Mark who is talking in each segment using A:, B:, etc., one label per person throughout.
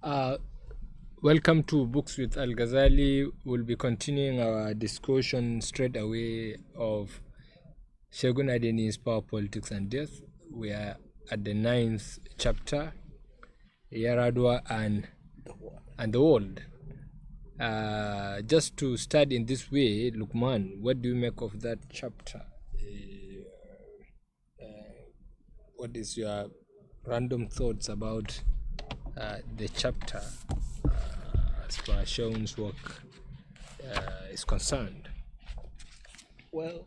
A: Uh, Welcome to Books with Al-Gazali. We'll be continuing our discussion straight away of Shogun Adeni's Power, Politics and Death. We are at the 9th chapter, Yaradua and the World. Just to start in this way, Lukman, what do you make of that chapter? What is your random thoughts about the chapter as far as Shogun's work is concerned?
B: Well,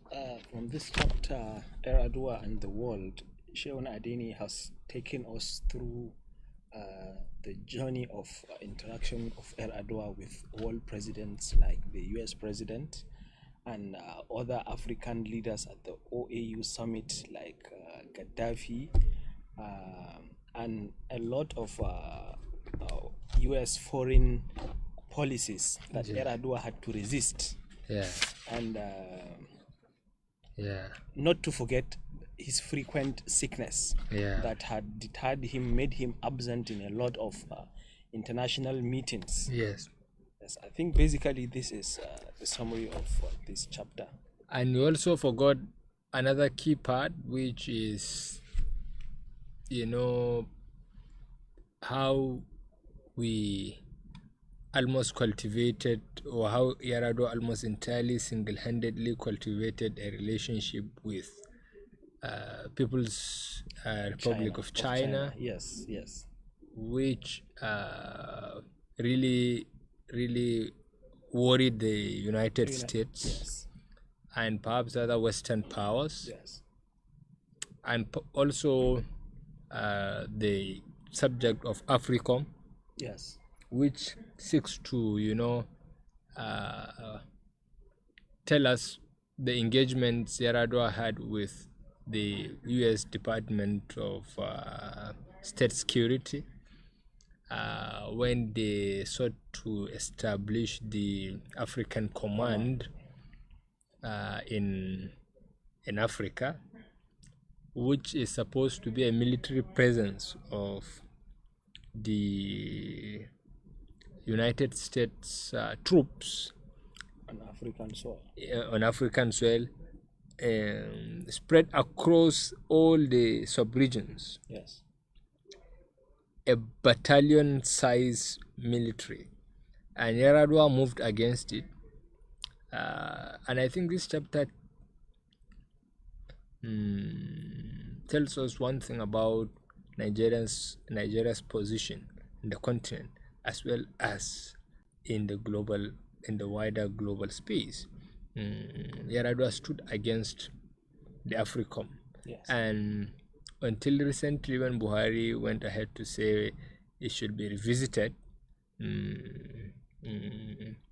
B: from this chapter, Yaradua and the World, Sheon Adeni has taken us through the journey of interaction of Yaradua with world presidents like the US president and other African leaders at the OAU summit like Gaddafi and a lot of US foreign policies that Yaradua had to resist.
A: Yeah.
B: And
A: Yeah.
B: not to forget his frequent sickness that had deterred him, made him absent in a lot of international meetings.
A: Yes.
B: Yes, I think basically this is the summary of this chapter.
A: And you also forgot another key part, which is, how we almost cultivated, or how Yaradua almost entirely single-handedly cultivated a relationship with People's Republic of China.
B: Yes, yes.
A: Which really worried the United States,
B: yes,
A: and perhaps other Western powers,
B: yes,
A: and also the subject of AFRICOM,
B: yes,
A: which seeks to tell us the engagements Yaradua had with the U.S. Department of State Security when they sought to establish the African Command in Africa, which is supposed to be a military presence of the United States troops
B: on African soil.
A: Spread across all the sub-regions.
B: Yes.
A: A battalion-size military, and Yaradua moved against it. And I think this chapter tells us one thing about Nigeria's position in the continent, as well as in the wider global space. Yaradua stood against the AFRICOM,
B: yes,
A: and until recently, when Buhari went ahead to say it should be revisited,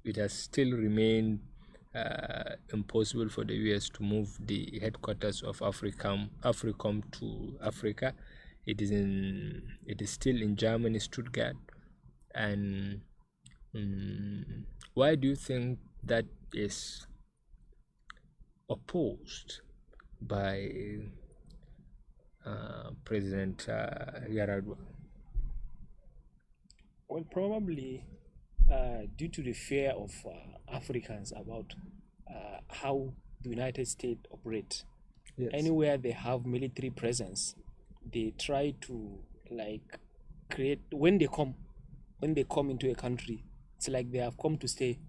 A: it has still remained impossible for the US to move the headquarters of AFRICOM to Africa. It is still in Germany, Stuttgart. And why do you think that is opposed by President Yaradua?
B: Well, probably due to the fear of Africans about how the United States operate.
A: Yes.
B: Anywhere they have military presence, they try to create. When they come into a country, it's like they have come to stay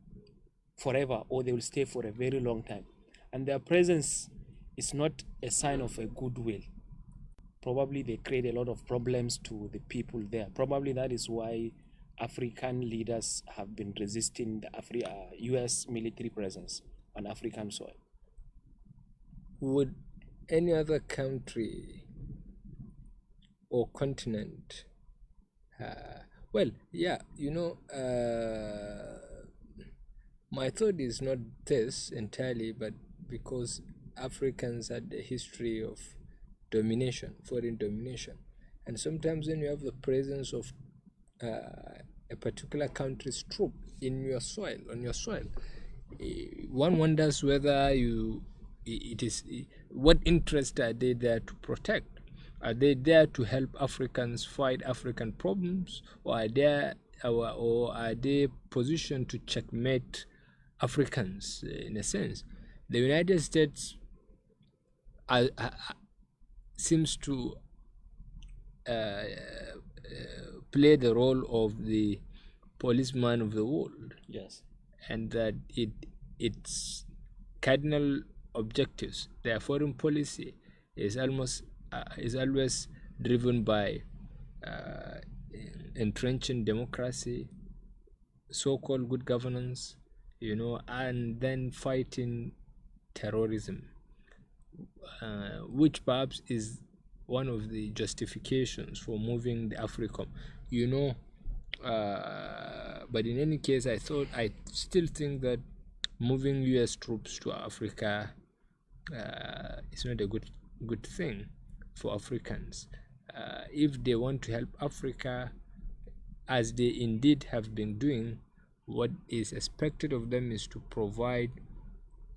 B: forever, or they will stay for a very long time, and their presence is not a sign of a goodwill. Probably they create a lot of problems to the people there. Probably that is why African leaders have been resisting the US military presence on African soil.
A: Would any other country or continent my thought is not this entirely, but because Africans had a history of domination, foreign domination, and sometimes when you have the presence of a particular country's troop on your soil, one wonders whether what interest are they there to protect? Are they there to help Africans fight African problems, or are they positioned to checkmate Africans in a sense? The United States seems to uh, play the role of the policeman of the world,
B: Yes.
A: and that its cardinal objectives, their foreign policy, is always driven by uh, entrenching democracy, so-called good governance, and then fighting terrorism, which perhaps is one of the justifications for moving the AFRICOM, you know. But in any case, I still think that moving U.S. troops to Africa is not a good thing for Africans. If they want to help Africa, as they indeed have been doing, what is expected of them is to provide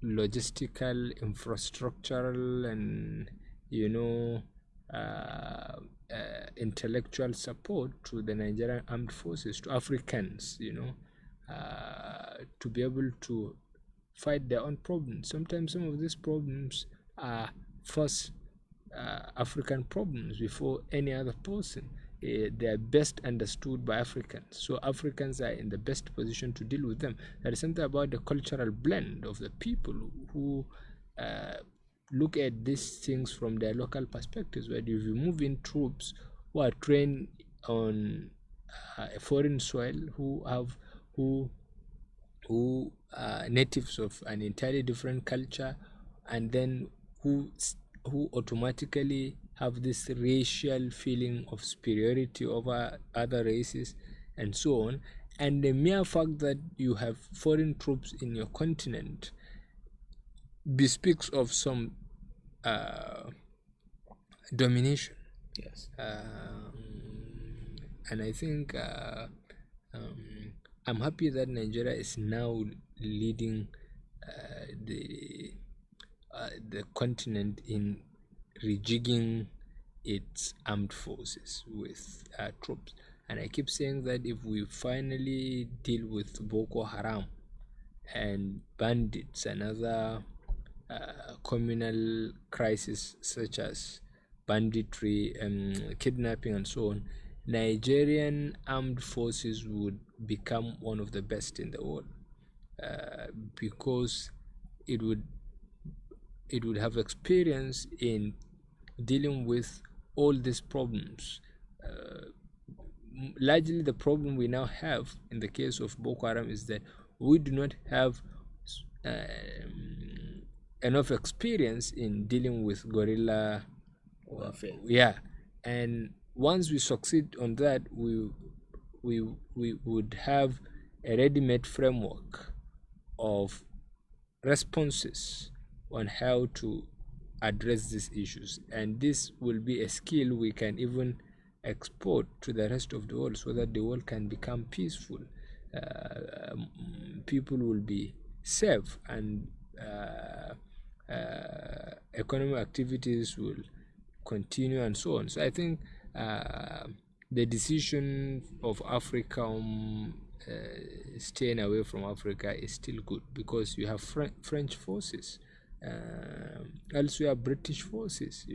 A: logistical, infrastructural, and intellectual support to the Nigerian armed forces, to Africans, to be able to fight their own problems. Sometimes some of these problems are first African problems before any other person. They are best understood by Africans, so Africans are in the best position to deal with them. There is something about the cultural blend of the people who look at these things from their local perspectives. Where if you move in troops who are trained on a foreign soil, who are natives of an entirely different culture, and then who automatically have this racial feeling of superiority over other races and so on, and the mere fact that you have foreign troops in your continent bespeaks of some domination.
B: Yes.
A: And I think I'm happy that Nigeria is now leading the continent in rejigging its armed forces with troops. And I keep saying that if we finally deal with Boko Haram and bandits and other communal crises such as banditry and kidnapping and so on, Nigerian armed forces would become one of the best in the world, because it would have experience in dealing with all these problems. Largely, the problem we now have in the case of Boko Haram is that we do not have enough experience in dealing with guerrilla
B: warfare.
A: Yeah, and once we succeed on that, we would have a ready-made framework of responses on how to address these issues, and this will be a skill we can even export to the rest of the world, so that the world can become peaceful. People will be safe, and economic activities will continue and so on. So I think the decision of Africa staying away from Africa is still good, because you have French forces, also you have British forces,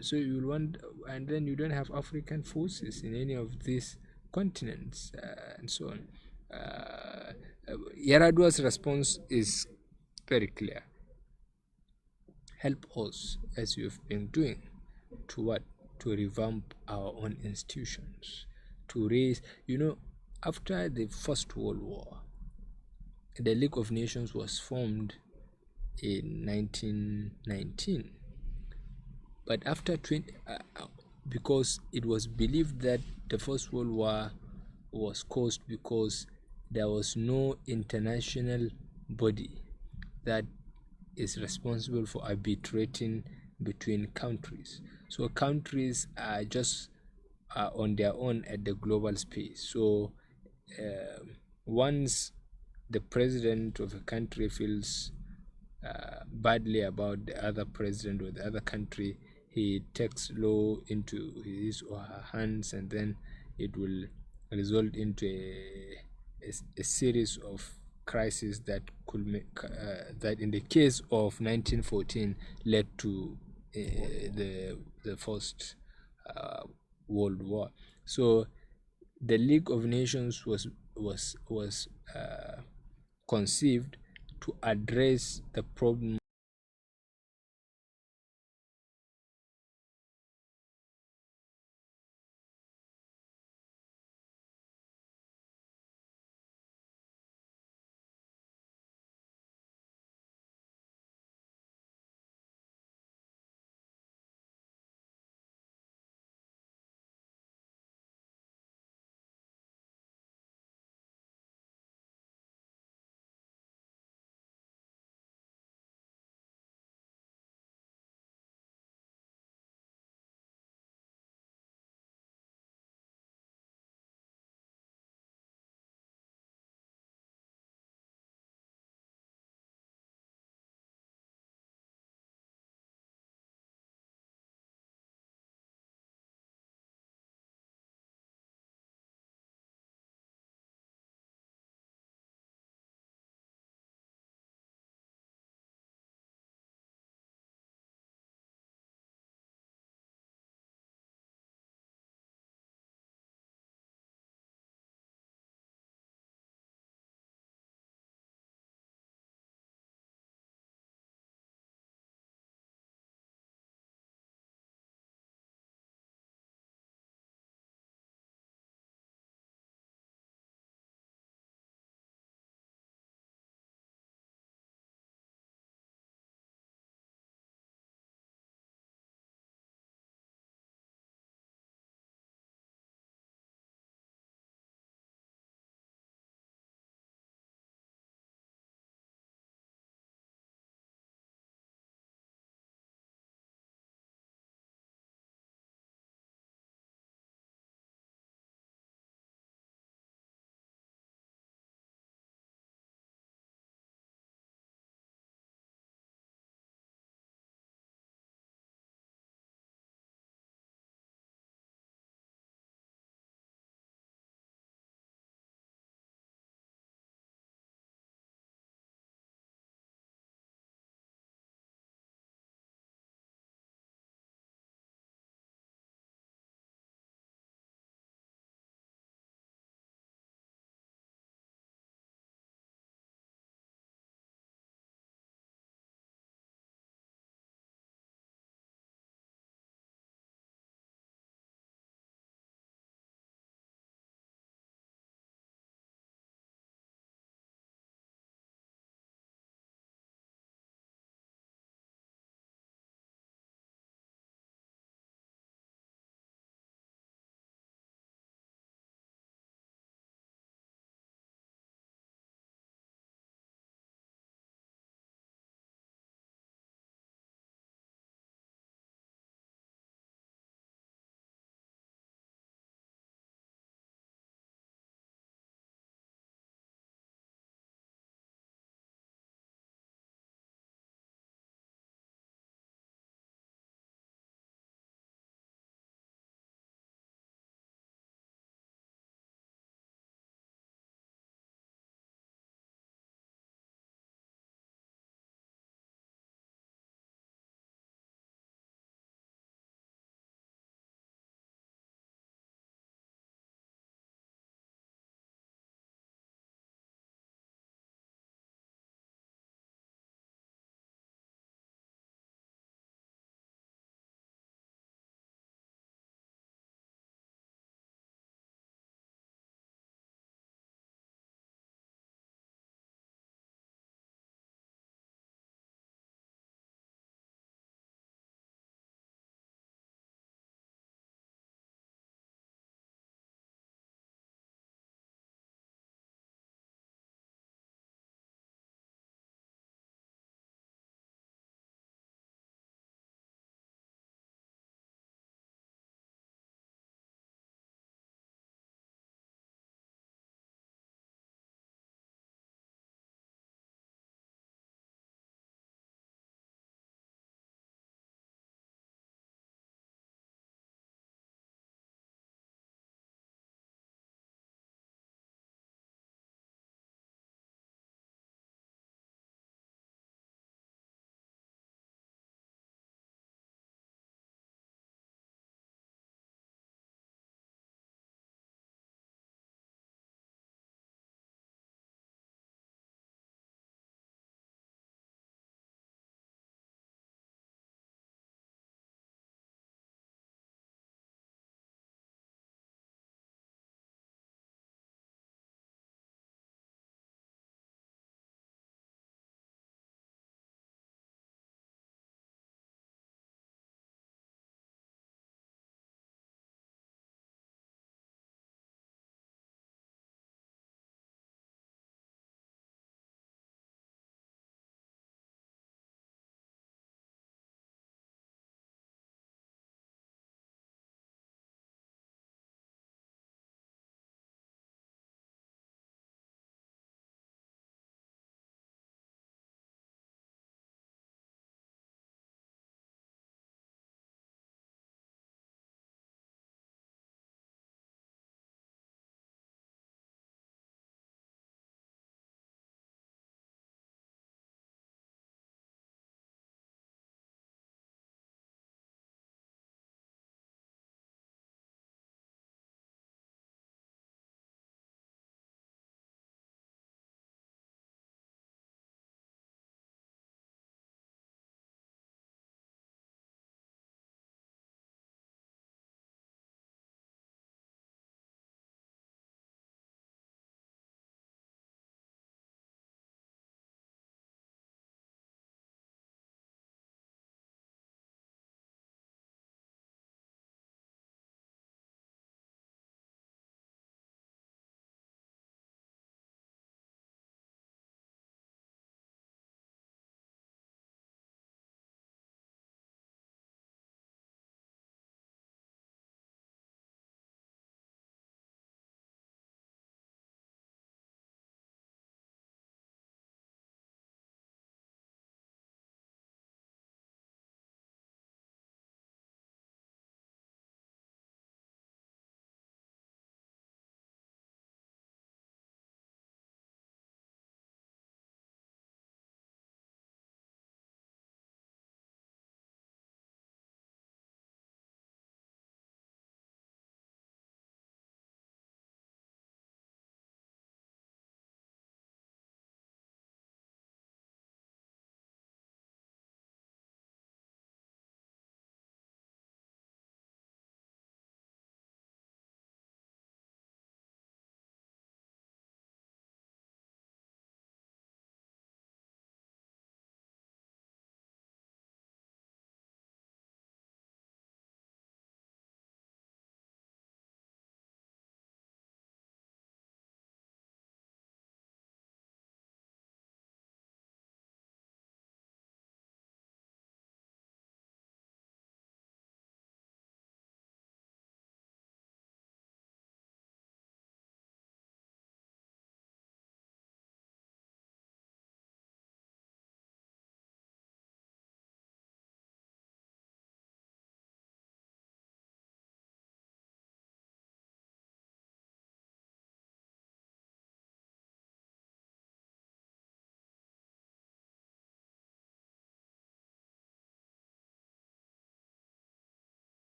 A: so you will want, and then you don't have African forces in any of these continents, and so on. Yaradua's response is very clear. Help us, as you've been doing, to what? To revamp our own institutions, to raise, after the First World War, the League of Nations was formed in 1919. But after because it was believed that the First World War was caused because there was no international body that is responsible for arbitrating between countries. So countries are just on their own at the global space. So once the president of a country feels badly about the other president or the other country, he takes law into his or her hands, and then it will result into a series of crises that could make that in the case of 1914 led to the first uh, world war. So the League of Nations was conceived to address the problem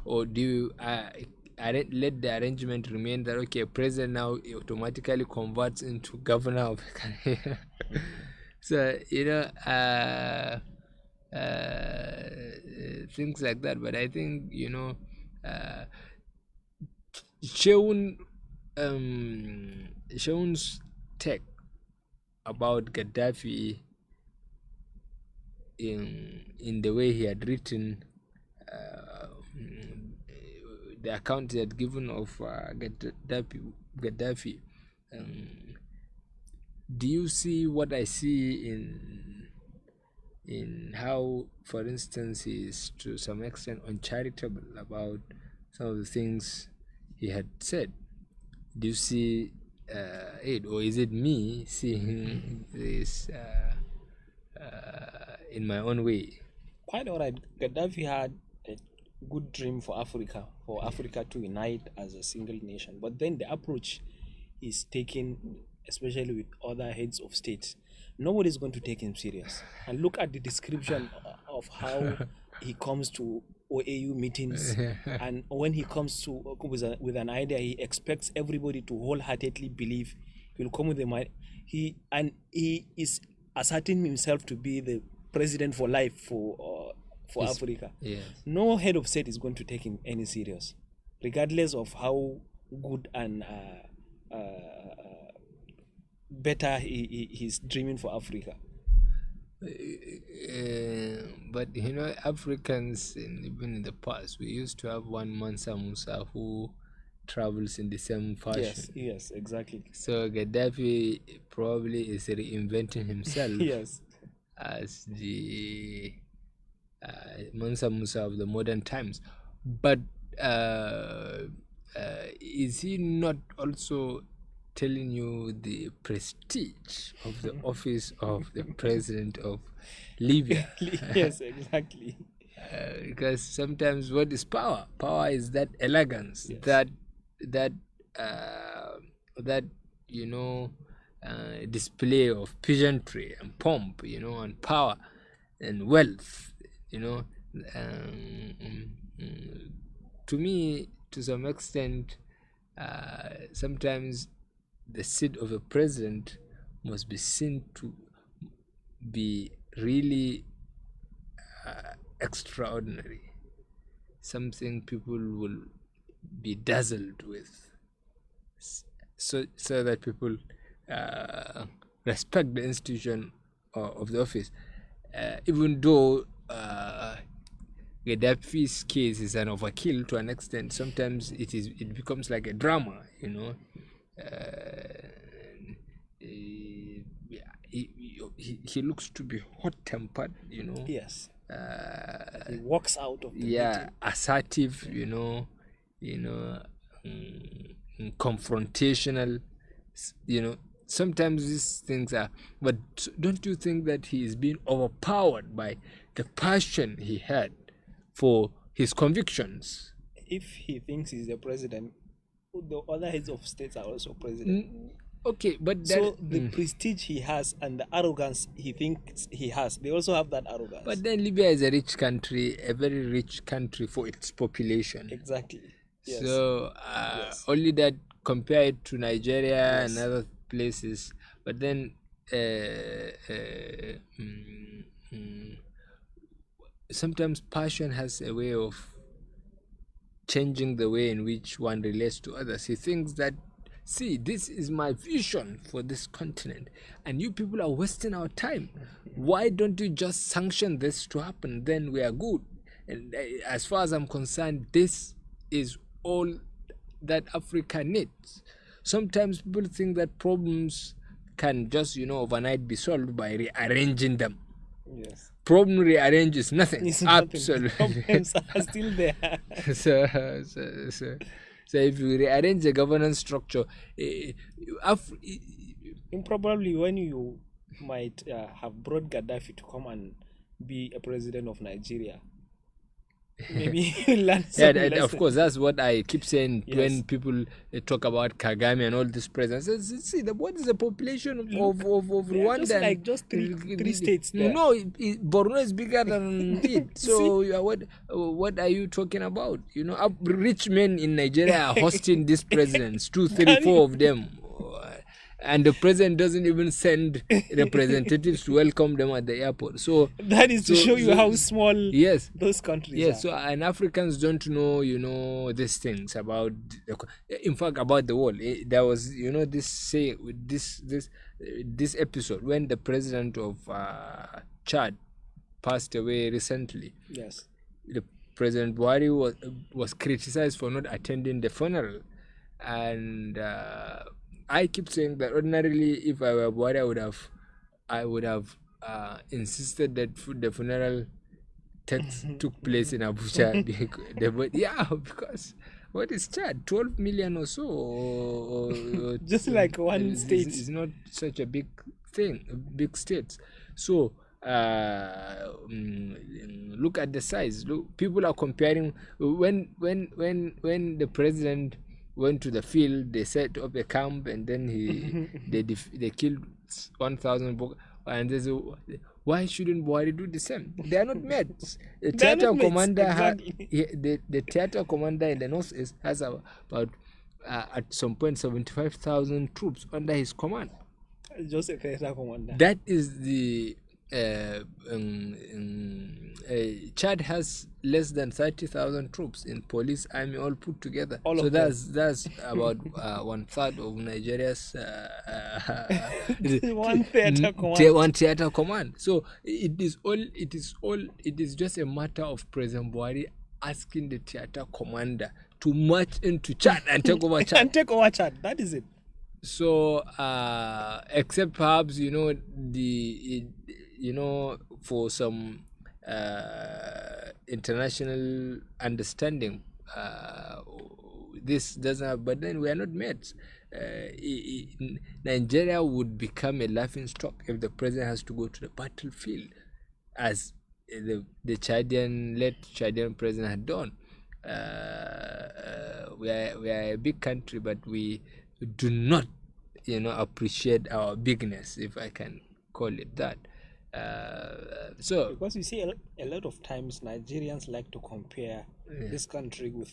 A: or do you let the arrangement remain that okay, president now automatically converts into governor of a country? So things like that. But I think uh, Sheun Sheun's take about Gaddafi in the way he had written uh, the account he had given of Gaddafi. Do you see what I see in how, for instance, he is to some extent uncharitable about some of the things he had said? Do you see it, or is it me seeing this in my own way?
B: Quite all right. Gaddafi had a good dream for Africa to unite as a single nation. But then the approach is taken, especially with other heads of state. Nobody's going to take him serious. And look at the description of how he comes to OAU meetings, and when he comes to with an idea, he expects everybody to wholeheartedly believe. He'll come with he is asserting himself to be the president for life for Africa.
A: Yes.
B: No head of state is going to take him any serious, regardless of how good and better he's dreaming for Africa.
A: But Africans, even in the past, we used to have one Mansa Musa who travels in the same fashion.
B: Yes, exactly.
A: So Gaddafi probably is reinventing himself
B: Yes,
A: as the Mansa Musa of the modern times. But is he not also telling you the prestige of the office of the president of Libya?
B: yes, exactly.
A: Because sometimes what is power? Power is that elegance,
B: Yes.
A: that display of pageantry and pomp, and power and wealth. To me, to some extent, sometimes the seat of a president must be seen to be really extraordinary, something people will be dazzled with, so that people respect the institution of the office, even though Gaddafi's case is an overkill to an extent. Sometimes it becomes like a drama, he looks to be hot-tempered,
B: Yes. He walks out of the meeting.
A: assertive, confrontational, sometimes these things are. But don't you think that he is being overpowered by the passion he had for his convictions?
B: If he thinks he's the president, the other heads of states are also president.
A: Okay, but
B: So the prestige he has and the arrogance he thinks he has, they also have that arrogance.
A: But then Libya is a rich country, a very rich country for its population.
B: Exactly. Yes.
A: So
B: Yes.
A: only that compared to Nigeria
B: Yes.
A: and other places. But then sometimes passion has a way of changing the way in which one relates to others. He thinks that, see, this is my vision for this continent, and you people are wasting our time. Why don't you just sanction this to happen? Then we are good. And as far as I'm concerned, this is all that Africa needs. Sometimes people think that problems can just, overnight be solved by rearranging them.
B: Yes.
A: Problem rearrange is nothing.
B: It's nothing.
A: Absolutely.
B: Problems are still there.
A: So if you rearrange the governance structure,
B: Improbably, when you might have brought Gaddafi to come and be a president of Nigeria, maybe learn
A: Yeah,
B: some
A: and of
B: lessons.
A: course, that's what I keep saying
B: Yes.
A: when people talk about Kagame and all this presence. See, what is the population
B: Look,
A: of
B: they are just
A: Rwanda?
B: like just three states there.
A: No, Borno is bigger than it.
B: See?
A: So what are you talking about? Rich men in Nigeria are hosting these presidents, two, three,
B: Can you-
A: four of them. And the president doesn't even send representatives to welcome them at the airport. So
B: That is to show you how small
A: yes,
B: those countries
A: yes.
B: are.
A: So and Africans don't know these things about, in fact, about the world. There was this episode when the president of Chad passed away recently.
B: Yes.
A: The President Buhari was criticized for not attending the funeral, and I keep saying that ordinarily, if I were Buhari, I would have insisted that the funeral took place in Abuja. Because what is Chad? 12 million or so, or
B: Just like one state.
A: is not such a big thing, big states. So look at the size. Look, people are comparing when the president went to the field, they set up a camp, and then they killed 1,000 and there's why shouldn't Buhari do the same? They are not mates. The
B: They are
A: theater
B: not mates,
A: commander
B: exactly.
A: the theater commander in the northeast has about at some point 75,000 troops under his command.
B: Just a theater commander.
A: That is the Chad has less than 30,000 troops in police, army, all put together.
B: All
A: so
B: of them.
A: that's about 1/3 of Nigeria's
B: One theater command.
A: one theater command. So it is just a matter of President Buhari asking the theater commander to march into Chad and take over Chad.
B: And take over Chad. That is it.
A: So except perhaps for some international understanding, this doesn't have, but then we are not mates. Nigeria would become a laughing stock if the president has to go to the battlefield, as the late Chadian president had done. We are a big country, but we do not appreciate our bigness, if I can call it that. So
B: because you see a lot of times Nigerians like to compare this country with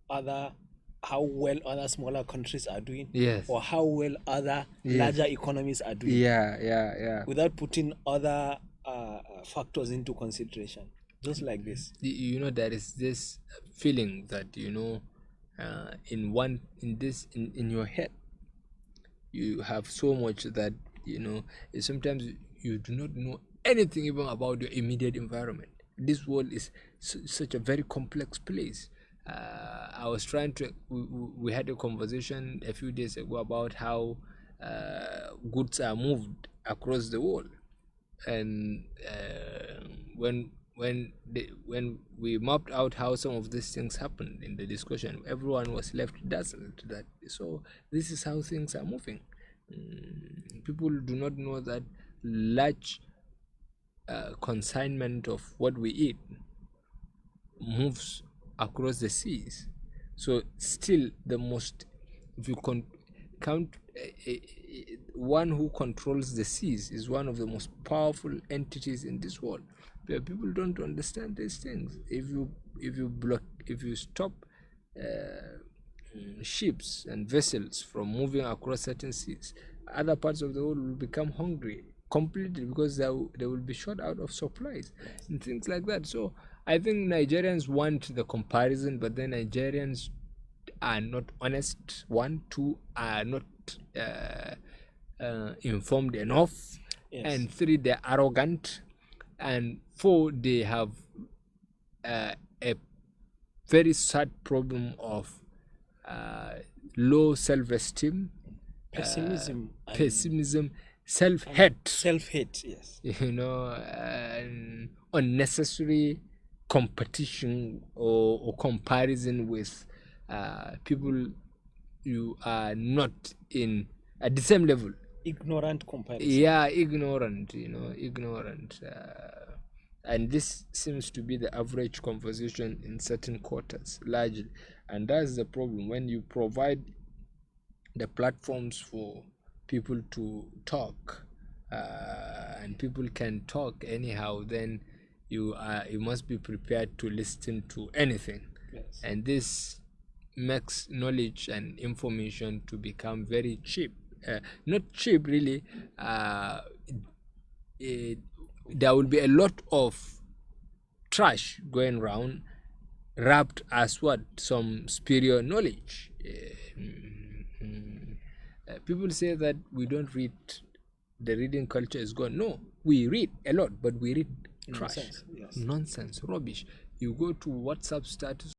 B: how well other smaller countries are doing,
A: yes,
B: or how well other larger economies are doing, without putting other factors into consideration. Just like this,
A: there is this feeling that in your head you have so much that sometimes you do not know anything even about your immediate environment. This world is such a very complex place. I was trying to we had a conversation a few days ago about how goods are moved across the world, and when we mapped out how some of these things happened in the discussion, everyone was left dazzled that this is how things are moving. People do not know that large consignment of what we eat moves across the seas. So still the most, if you count one who controls the seas is one of the most powerful entities in this world. But people don't understand these things. If you stop ships and vessels from moving across certain seas, other parts of the world will become hungry completely, because they will be short out of supplies and things like that. So I think Nigerians want the comparison, but then Nigerians are not honest. 1, 2 are not informed enough, and 3 they're arrogant, and 4 they have a very sad problem of low self-esteem,
B: pessimism,
A: self-hate,
B: yes,
A: and unnecessary competition or comparison with people you are not at the same level.
B: Ignorant comparison.
A: Yeah, ignorant. and this seems to be the average conversation in certain quarters largely. And that's the problem. When you provide the platforms for people to talk, and people can talk anyhow, then you must be prepared to listen to anything.
B: Yes.
A: And this makes knowledge and information to become very cheap. Not cheap really. It, there will be a lot of trash going around, wrapped as what, some superior knowledge. People say that we don't read, the reading culture is gone. No, we read a lot, but we read trash,
B: Nonsense. Yes.
A: nonsense, rubbish. You go to WhatsApp status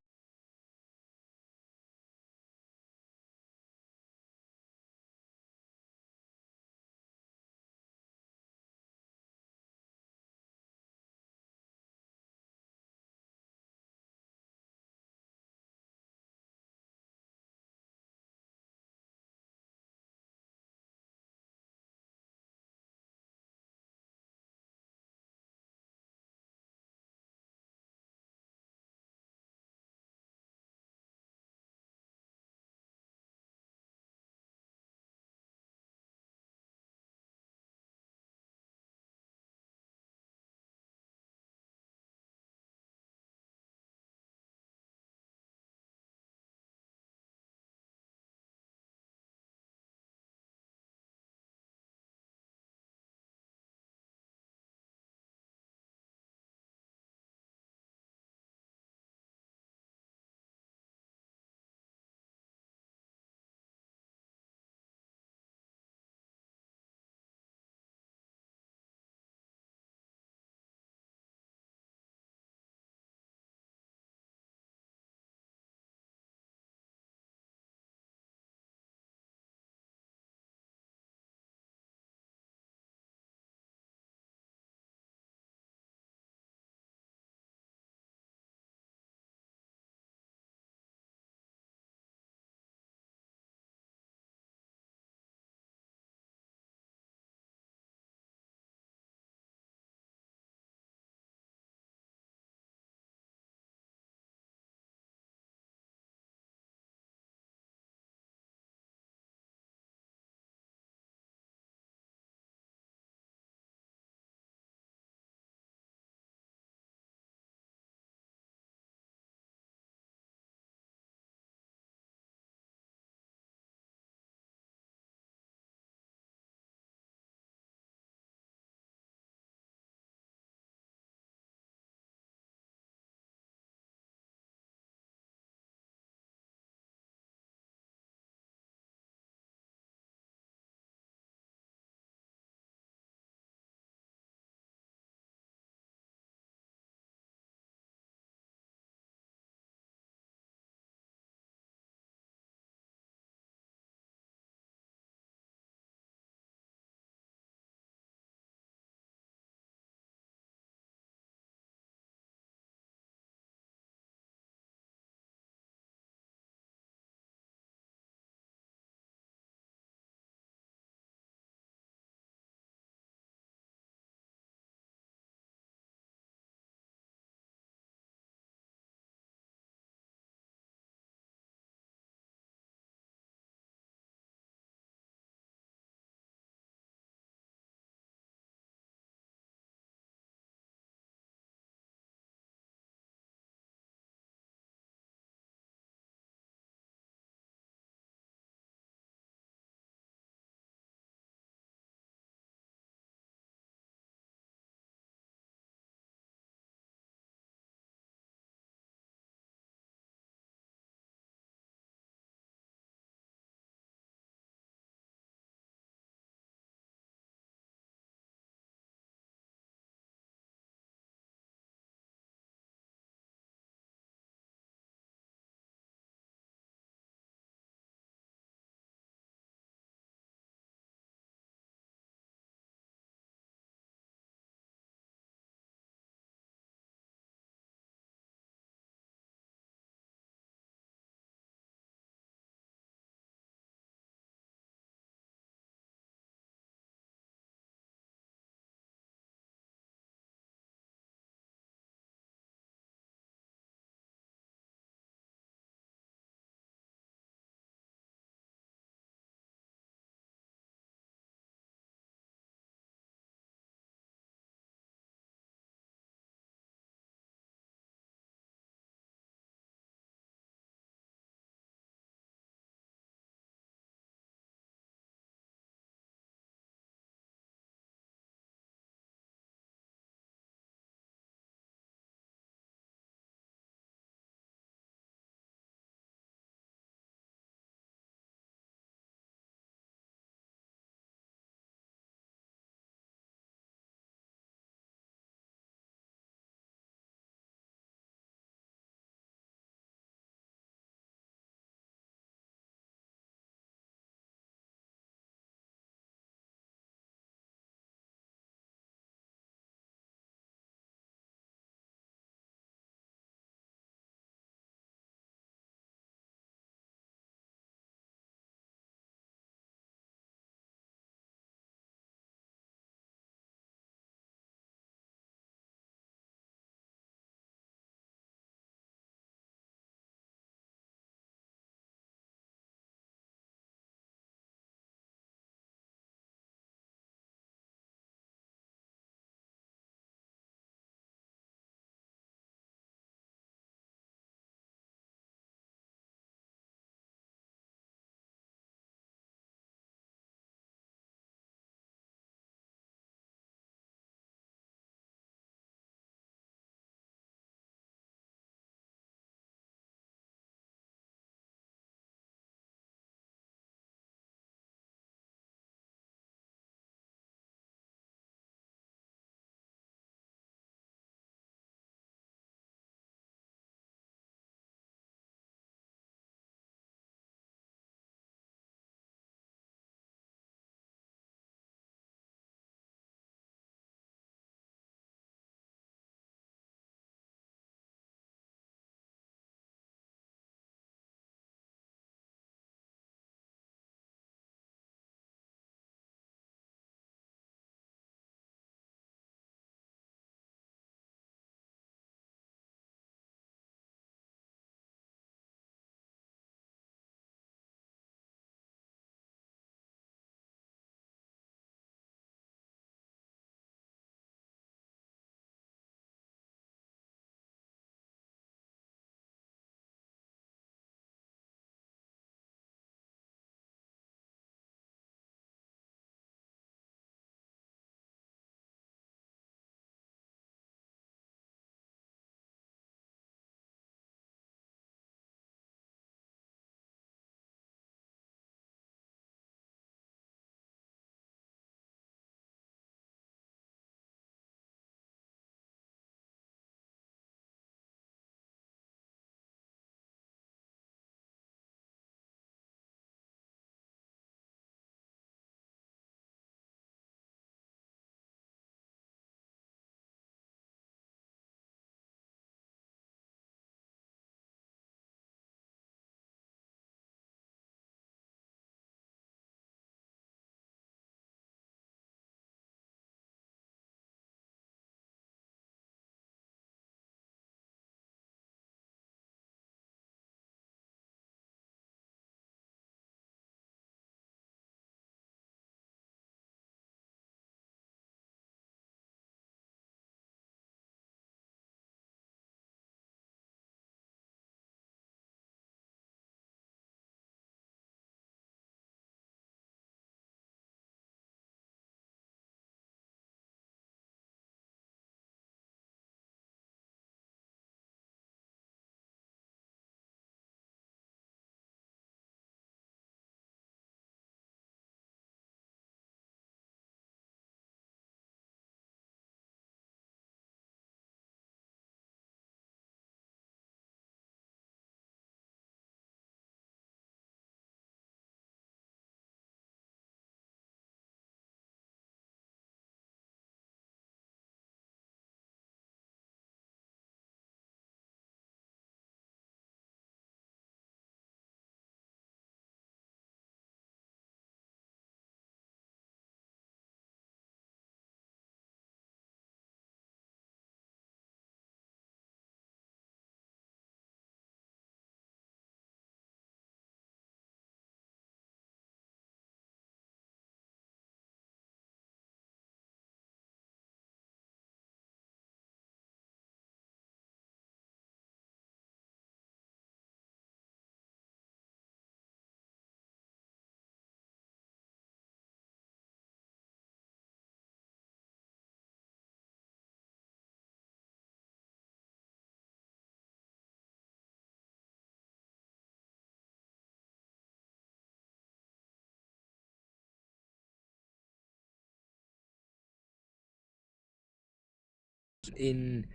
A: in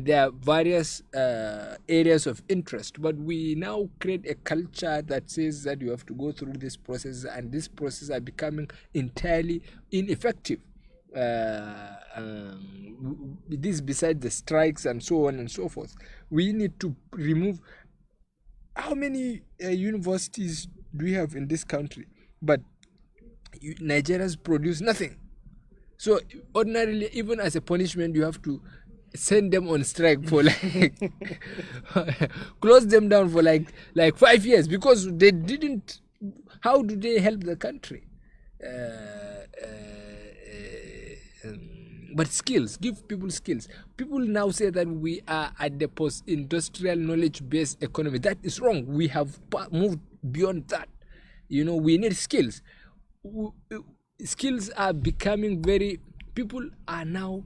A: their various areas of interest. But we now create a culture that says that you have to go through this process, and these processes are becoming entirely ineffective. This besides the strikes and so on and so forth. We need to remove. How many universities do we have in this country? But Nigerians produce nothing. So ordinarily, even as a punishment, you have to send them on strike for like close them down for like 5 years because they didn't. How do they help the country? But skills, give people skills. People now say that we are at the post-industrial knowledge-based economy. That is wrong. We have moved beyond that. We need skills. Skills are becoming people are now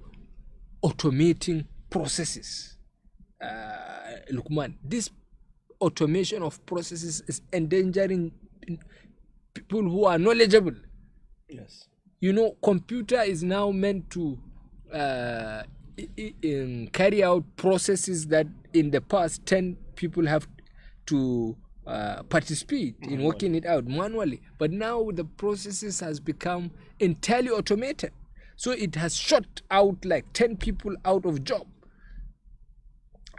A: automating processes. Lukman, this automation of processes is endangering people who are knowledgeable.
B: Yes.
A: Computer is now meant to carry out processes that in the past 10 people have to participate in working it out manually. But now the processes has become entirely automated. So it has shut out like 10 people out of job.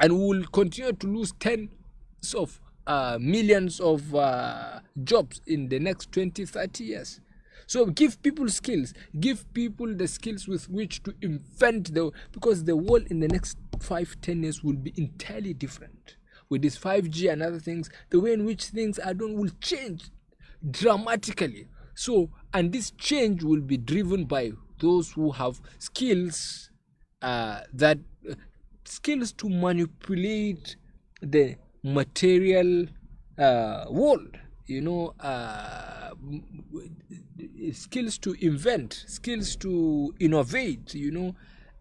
A: And we will continue to lose tens of millions of jobs in the next 20, 30 years. So give people skills. Give people the skills with which to invent because the world in the next 5, 10 years will be entirely different. With this 5G and other things, the way in which things are done will change dramatically. So, and this change will be driven by those who have skills skills to manipulate the material world. Skills to invent, skills to innovate,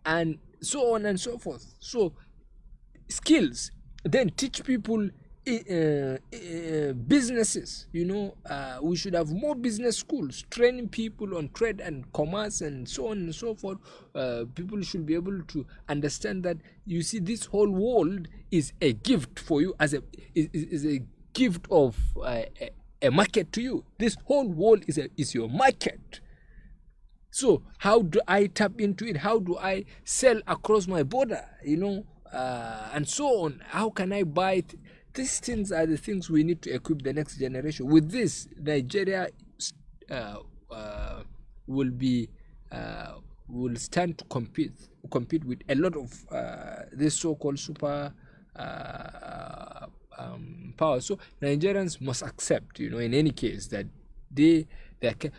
A: and so on and so forth. So skills, then teach people businesses. We should have more business schools training people on trade and commerce and so on and so forth. People should be able to understand that this whole world is a gift for you, is a gift of a market to you. This whole world is your market. So how do I tap into it? How do I sell across my border? And so on. How can I buy these things are the things we need to equip the next generation with. This Nigeria will stand to compete with a lot of this so-called super power. So Nigerians must accept, in any case, that they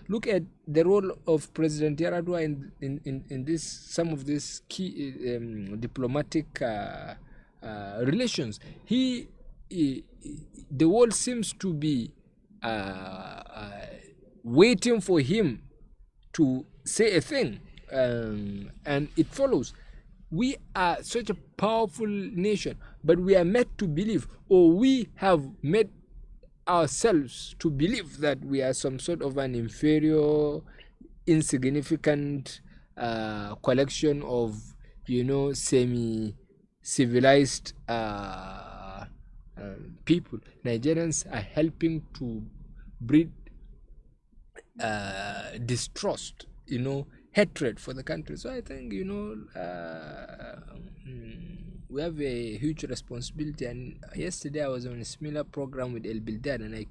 A: look at the role of President Yaradua in this, some of these key diplomatic relations. The world seems to be waiting for him to say a thing, and it follows. We are such a powerful nation, but we are made to believe, or we have made ourselves to believe, that we are some sort of an inferior, insignificant collection of, semi-civilized people. Nigerians are helping to breed distrust, hatred for the country. So I think, we have a huge responsibility. And yesterday I was on a similar program with El Bildad, and I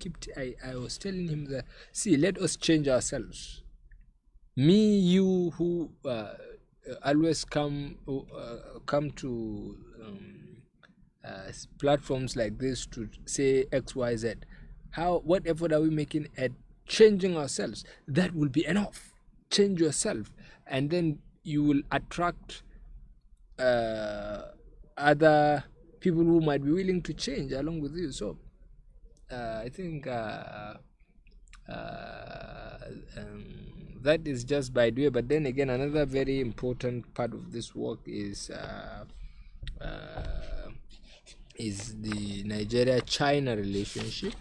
A: was telling him that, see, let us change ourselves. Me, you, who always come to platforms like this to say XYZ. What effort are we making at changing ourselves? That will be enough. Change yourself, and then you will attract other people who might be willing to change along with you. So I think that is just by the way. But then again, another very important part of this work is the Nigeria-China relationship.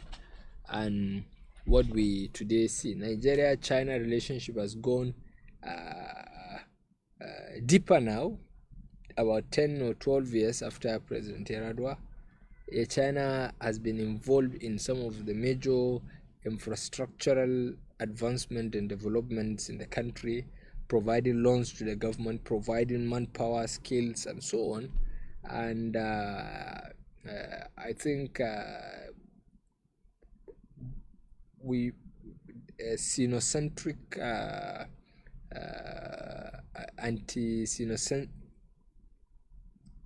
A: And what we today see, Nigeria-China relationship has gone deeper now, about 10 or 12 years after President Yaradua. China has been involved in some of the major infrastructural advancement and developments in the country, providing loans to the government, providing manpower, skills, and so on. And I think we xenocentric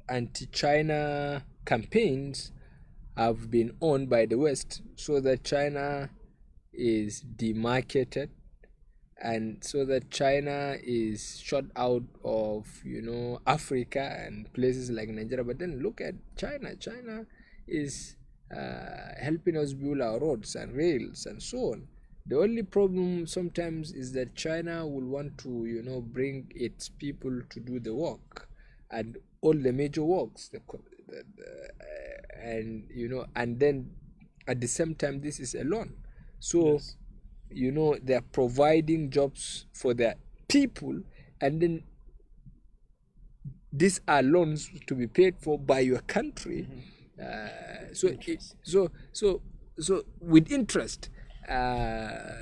A: anti-China campaigns have been owned by the West, so that China is demarketed, and so that China is shut out of Africa and places like Nigeria. But then look at China. China is helping us build our roads and rails and so on. The only problem sometimes is that China will want to bring its people to do the work, and all the major works, and then at the same time this is a loan. So
B: Yes.
A: they're providing jobs for their people, and then these are loans to be paid for by your country. So with interest. At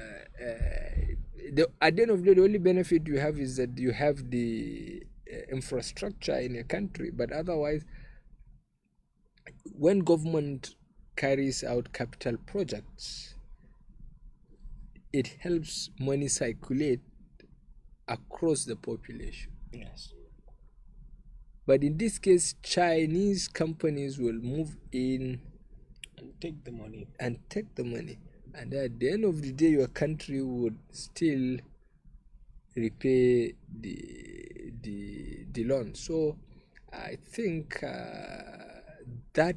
A: the end of the day, the only benefit you have is that you have the infrastructure in a country, but otherwise, when government carries out capital projects, it helps money circulate across the population.
B: Yes.
A: But in this case, Chinese companies will move in
B: And take the money.
A: and at the end of the day, your country would still repay the loan. So I think that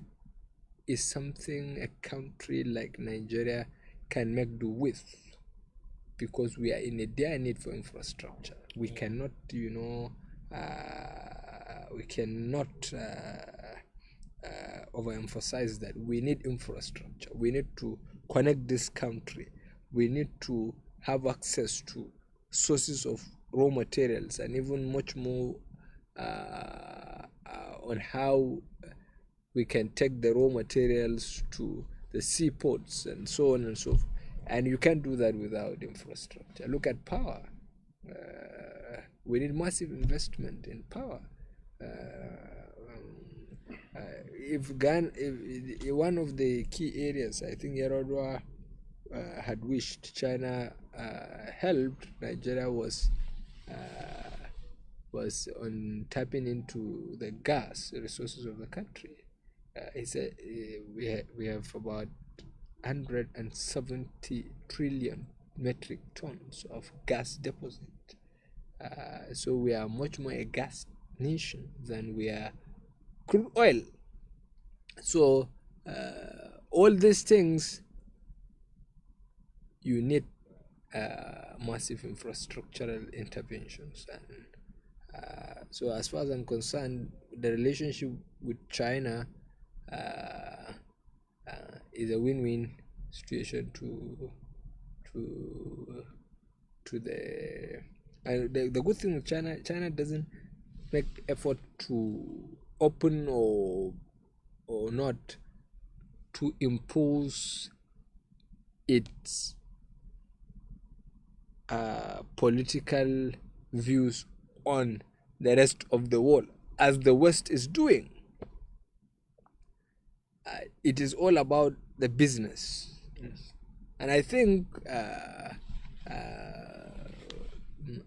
A: is something a country like Nigeria can make do with, because we are in a dire need for infrastructure. We cannot overemphasize that. We need infrastructure. We need to connect this country. We need to have access to sources of raw materials, and even much more on how we can take the raw materials to the seaports and so on and so forth. And you can't do that without infrastructure. Look at power. We need massive investment in power. If one of the key areas, I think Yaradua had wished China helped Nigeria was on tapping into the gas resources of the country. He said we have about 170 trillion metric tons of gas deposit. So we are much more a gas nation than we are crude oil. So all these things, you need massive infrastructural interventions. And so as far as I'm concerned, the relationship with China is a win-win situation to the the good thing with China doesn't make effort to open or not to impose its political views on the rest of the world, as the West is doing. It is all about the business.
B: Yes.
A: And I think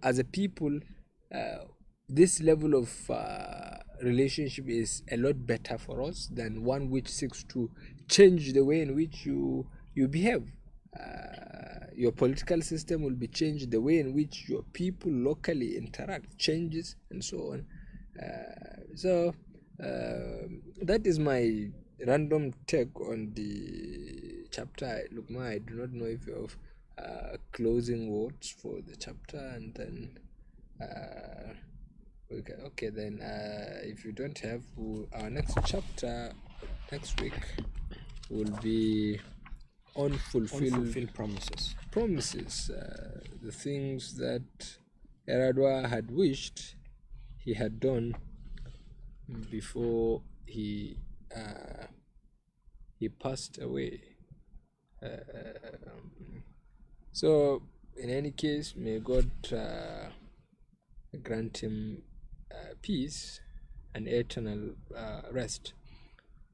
A: as a people, this level of relationship is a lot better for us than one which seeks to change the way in which you behave. Your political system will be changed, the way in which your people locally interact changes, and so on. So that is my random take on the chapter. Look, I do not know if you have closing words for the chapter, and then okay then if you don't have, our next chapter next week will be unfulfilled promises, the things that Yaradua had wished he had done before he passed away. So, in any case, may God grant him peace and eternal rest.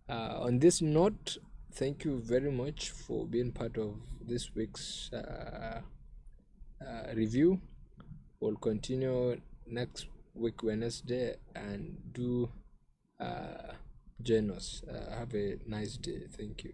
A: On this note, thank you very much for being part of this week's review. We'll continue next week, Wednesday, and do join us. Have a nice day. Thank you.